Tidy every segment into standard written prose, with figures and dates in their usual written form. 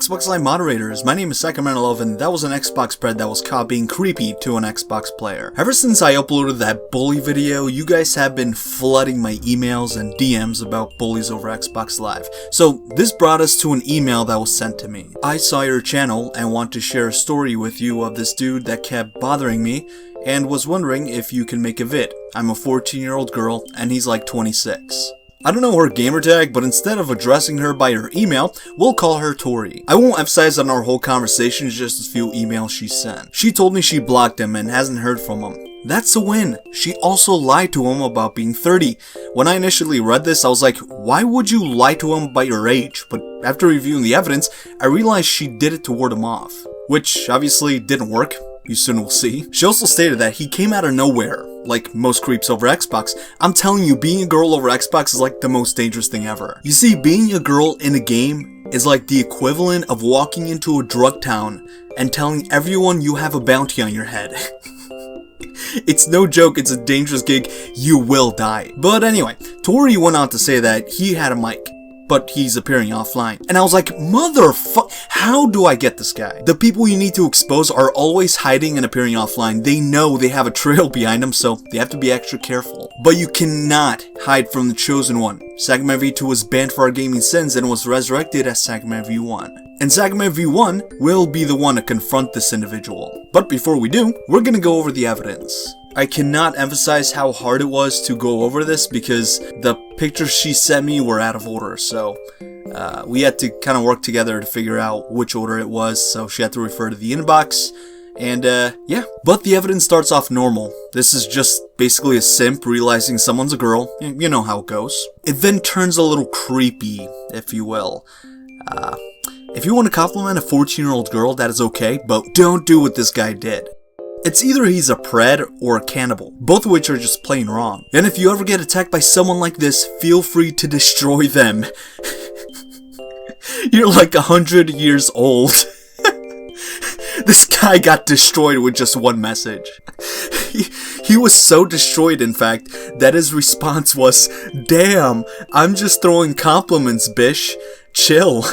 Xbox Live moderators, my name is Sacramento11, and that was an Xbox spread that was caught being creepy to an Xbox player. Ever since I uploaded that bully video, you guys have been flooding my emails and DMs about bullies over Xbox Live. So this brought us to an email that was sent to me. I saw your channel and want to share a story with you of this dude that kept bothering me and was wondering if you can make a vid. I'm a 14-year-old girl and he's like 26. I don't know her gamertag, but instead of addressing her by her email, we'll call her Tori. I won't emphasize on our whole conversation, just a few emails she sent. She told me she blocked him and hasn't heard from him. That's a win. She also lied to him about being 30. When I initially read this, I was like, why would you lie to him about your age? But after reviewing the evidence, I realized she did it to ward him off. Which obviously didn't work. You soon will see. She also stated that he came out of nowhere, like most creeps over Xbox. I'm telling you, being a girl over Xbox is like the most dangerous thing ever. You see, being a girl in a game is like the equivalent of walking into a drug town and telling everyone you have a bounty on your head. It's no joke, it's a dangerous gig, you will die. But anyway, Tori went on to say that he had a mic, but he's appearing offline. And I was like, motherfuck, how do I get this guy? The people you need to expose are always hiding and appearing offline. They know they have a trail behind them, so they have to be extra careful. But you cannot hide from the chosen one. Sagman V2 was banned for our gaming sins and was resurrected as Sagman V1. And Sagman V1 will be the one to confront this individual. But before we do, we're gonna go over the evidence. I cannot emphasize how hard it was to go over this because the pictures she sent me were out of order, so we had to kind of work together to figure out which order it was, so she had to refer to the inbox, and yeah. But the evidence starts off normal. This is just basically a simp realizing someone's a girl. You know how it goes. It then turns a little creepy, if you will. If you want to compliment a 14-year-old girl, that is okay, but don't do what this guy did. It's either he's a pred or a cannibal, both of which are just plain wrong. And if you ever get attacked by someone like this, feel free to destroy them. You're like 100 years old. This guy got destroyed with just one message. He was so destroyed, in fact, that his response was, "Damn, I'm just throwing compliments, bish. Chill."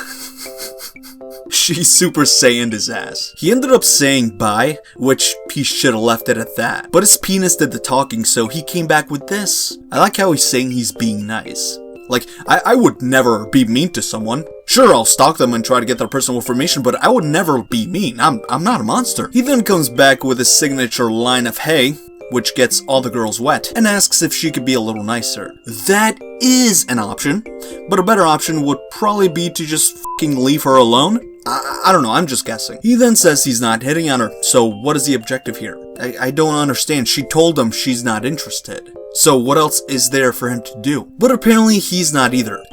She Super Saiyan'd his ass. He ended up saying bye, which he should have left it at that. But his penis did the talking, so he came back with this. I like how he's saying he's being nice. Like, I would never be mean to someone. Sure, I'll stalk them and try to get their personal information, but I would never be mean. I'm not a monster. He then comes back with his signature line of hey, which gets all the girls wet, and asks if she could be a little nicer. That is an option, but a better option would probably be to just fucking leave her alone. I don't know, I'm just guessing. He then says he's not hitting on her, so what is the objective here? I don't understand. She told him she's not interested. So what else is there for him to do? But apparently he's not either.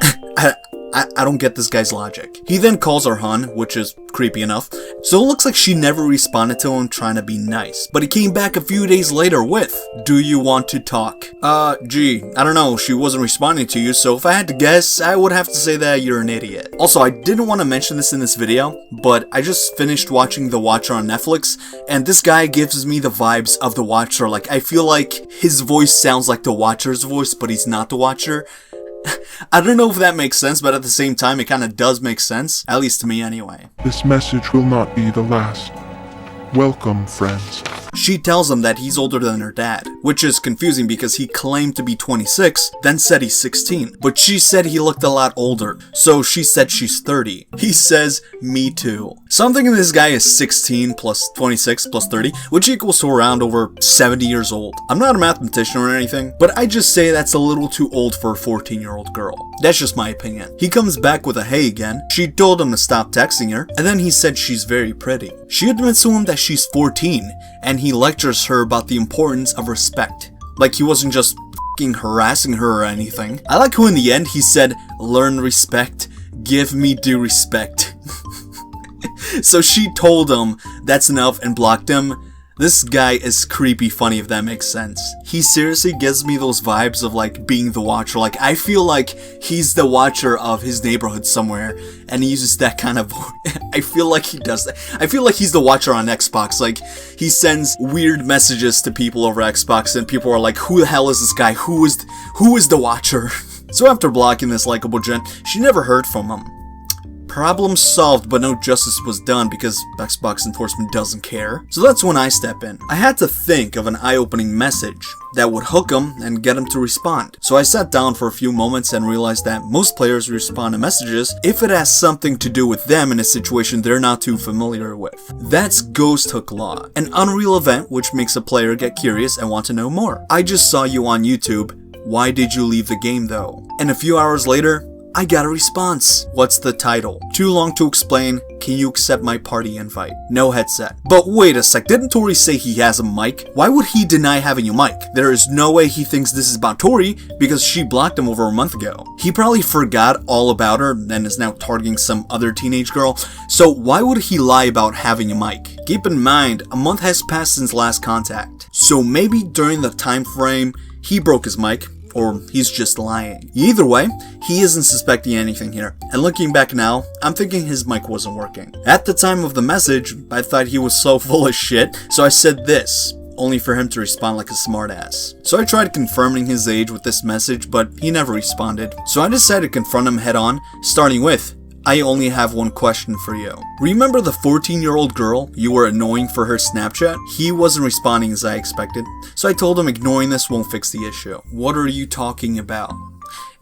I don't get this guy's logic. He then calls her hun, which is creepy enough. So it looks like she never responded to him trying to be nice. But he came back a few days later with, "Do you want to talk?" Gee, I don't know, she wasn't responding to you, so if I had to guess, I would have to say that you're an idiot. Also, I didn't want to mention this in this video, but I just finished watching The Watcher on Netflix, and this guy gives me the vibes of The Watcher. Like, I feel like his voice sounds like The Watcher's voice, but he's not The Watcher. I don't know if that makes sense, but at the same time, it kind of does make sense. At least to me, anyway. This message will not be the last. Welcome, friends. She tells him that he's older than her dad, which is confusing because he claimed to be 26, then said he's 16. But she said he looked a lot older, so she said she's 30. He says, "Me too." So I'm thinking this guy is 16 plus 26 plus 30, which equals to around over 70 years old. I'm not a mathematician or anything, but I just say that's a little too old for a 14-year-old girl. That's just my opinion. He comes back with a hey again. She told him to stop texting her, and then he said she's very pretty. She admits to him that she's 14, and he lectures her about the importance of respect. Like he wasn't just f***ing harassing her or anything. I like how in the end he said, "Learn respect, give me due respect." So she told him that's enough and blocked him. This guy is creepy funny, if that makes sense. He seriously gives me those vibes of like being the Watcher. Like I feel like he's the Watcher of his neighborhood somewhere and he uses that kind of I feel like he does that. I feel like he's the Watcher on Xbox. Like he sends weird messages to people over Xbox and people are like, who the hell is this guy? Who is the Watcher? So after blocking this likable gent, she never heard from him. Problem solved, but no justice was done because Xbox enforcement doesn't care. So that's when I step in. I had to think of an eye-opening message that would hook him and get him to respond. So I sat down for a few moments and realized that most players respond to messages if it has something to do with them in a situation they're not too familiar with. That's Ghost Hook Law, an unreal event which makes a player get curious and want to know more. I just saw you on YouTube. Why did you leave the game though? And a few hours later, I got a response. What's the title? Too long to explain. Can you accept my party invite? No headset. But wait a sec, didn't Tori say he has a mic? Why would he deny having a mic? There is no way he thinks this is about Tori because she blocked him over a month ago. He probably forgot all about her and is now targeting some other teenage girl. So why would he lie about having a mic? Keep in mind, a month has passed since last contact. So maybe during the time frame, he broke his mic. Or he's just lying. Either way, he isn't suspecting anything here. And looking back now, I'm thinking his mic wasn't working. At the time of the message, I thought he was so full of shit, so I said this, only for him to respond like a smartass. So I tried confirming his age with this message, but he never responded. So I decided to confront him head on, starting with, I only have one question for you. Remember the 14-year-old girl you were annoying for her Snapchat? He wasn't responding as I expected, so I told him ignoring this won't fix the issue. What are you talking about?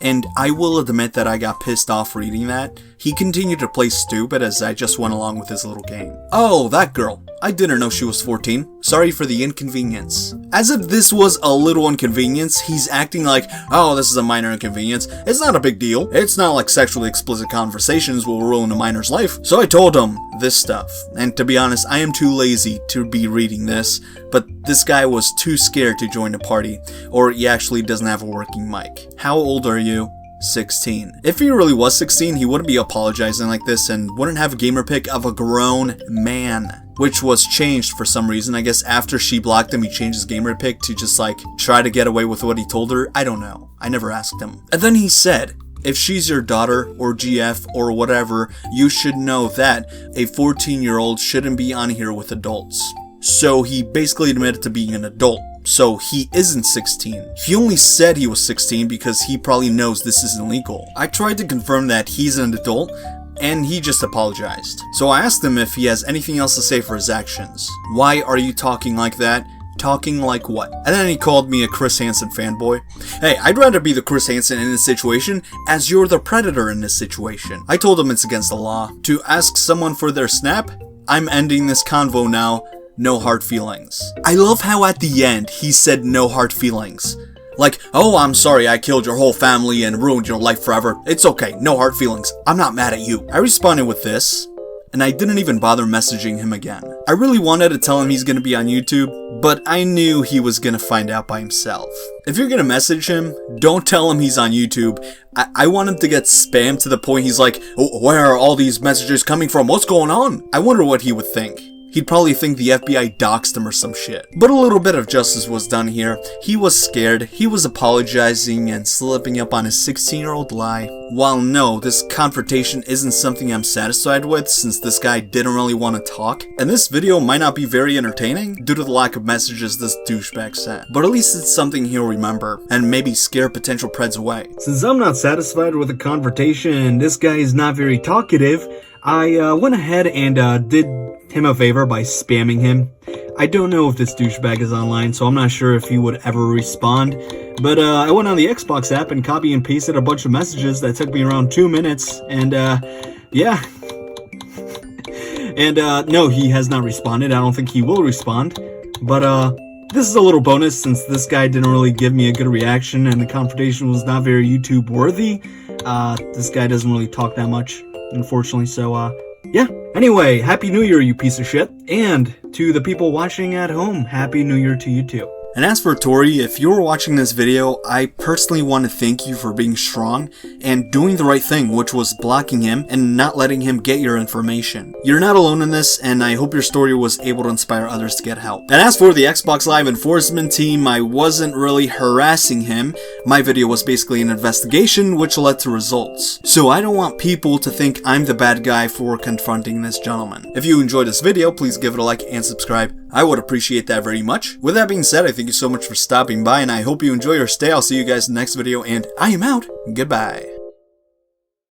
And I will admit that I got pissed off reading that. He continued to play stupid as I just went along with his little game. Oh, that girl. I didn't know she was 14. Sorry for the inconvenience. As if this was a little inconvenience, he's acting like, oh, this is a minor inconvenience. It's not a big deal. It's not like sexually explicit conversations will ruin a minor's life. So I told him this stuff. And to be honest, I am too lazy to be reading this, but this guy was too scared to join the party, or he actually doesn't have a working mic. How old are you? 16. If he really was 16, he wouldn't be apologizing like this and wouldn't have a gamer pic of a grown man. Which was changed for some reason. I guess after she blocked him, he changed his gamer pic to just like try to get away with what he told her. I don't know. I never asked him. And then he said, if she's your daughter or GF or whatever, you should know that a 14-year-old shouldn't be on here with adults. So he basically admitted to being an adult. So he isn't 16. He only said he was 16 because he probably knows this isn't legal. I tried to confirm that he's an adult, and he just apologized. So I asked him if he has anything else to say for his actions. Why are you talking like that? Talking like what? And then he called me a Chris Hansen fanboy. Hey, I'd rather be the Chris Hansen in this situation as you're the predator in this situation. I told him it's against the law. To ask someone for their snap? I'm ending this convo now. No hard feelings. I love how at the end he said no hard feelings. Like, oh, I'm sorry I killed your whole family and ruined your life forever. It's okay, no hard feelings. I'm not mad at you. I responded with this, and I didn't even bother messaging him again. I really wanted to tell him he's gonna be on YouTube, but I knew he was gonna find out by himself. If you're gonna message him, don't tell him he's on YouTube. I want him to get spammed to the point he's like, oh, where are all these messages coming from? What's going on? I wonder what he would think. He'd probably think the FBI doxed him or some shit. But a little bit of justice was done here. He was scared, he was apologizing and slipping up on his 16-year-old lie. While no, this confrontation isn't something I'm satisfied with since this guy didn't really want to talk, and this video might not be very entertaining due to the lack of messages this douchebag sent. But at least it's something he'll remember, and maybe scare potential preds away. Since I'm not satisfied with the confrontation and this guy is not very talkative, I went ahead and did him a favor by spamming him. I don't know if this douchebag is online, so I'm not sure if he would ever respond. But I went on the Xbox app and copy and pasted a bunch of messages that took me around 2 minutes, and yeah. And no, he has not responded. I don't think he will respond. But this is a little bonus since this guy didn't really give me a good reaction and the confrontation was not very YouTube worthy. This guy doesn't really talk that much, unfortunately, so yeah. Anyway, Happy New Year, you piece of shit. And to the people watching at home, Happy New Year to you too. And as for Tori, if you're watching this video, I personally want to thank you for being strong and doing the right thing, which was blocking him and not letting him get your information. You're not alone in this, and I hope your story was able to inspire others to get help. And as for the Xbox Live enforcement team, I wasn't really harassing him. My video was basically an investigation, which led to results. So I don't want people to think I'm the bad guy for confronting this gentleman. If you enjoyed this video, please give it a like and subscribe. I would appreciate that very much. With that being said, I thank you so much for stopping by, and I hope you enjoy your stay. I'll see you guys in the next video, and I am out. Goodbye.